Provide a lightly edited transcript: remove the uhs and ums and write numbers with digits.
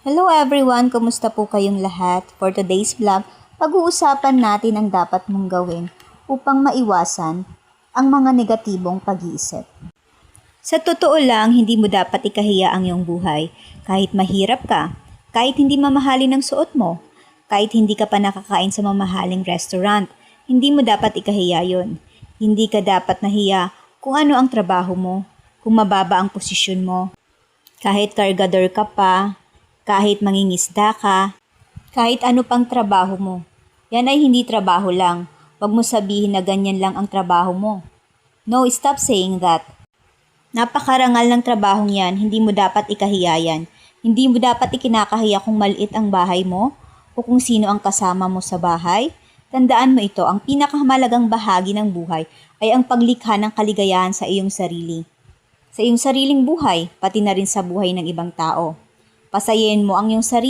Hello everyone! Kumusta po kayong lahat? For today's vlog, pag-uusapan natin ang dapat mong gawin upang maiwasan ang mga negatibong pag-iisip. Sa totoo lang, hindi mo dapat ikahiya ang iyong buhay. Kahit mahirap ka, kahit hindi mamahalin ang suot mo, kahit hindi ka pa nakakain sa mamahaling restaurant, hindi mo dapat ikahiya yon. Hindi ka dapat nahiya kung ano ang trabaho mo, kung mababa ang posisyon mo. Kahit kargador ka pa, kahit mangingisda ka, kahit ano pang trabaho mo. Yan ay hindi trabaho lang. Huwag mo sabihin na ganyan lang ang trabaho mo. No, stop saying that. Napakarangal ng trabahong yan, hindi mo dapat ikahiya yan. Hindi mo dapat ikinakahiya kung maliit ang bahay mo o kung sino ang kasama mo sa bahay. Tandaan mo ito, ang pinakamahalagang bahagi ng buhay ay ang paglikha ng kaligayahan sa iyong sarili. Sa iyong sariling buhay, pati na rin sa buhay ng ibang tao. Pasayahin mo ang iyong sarili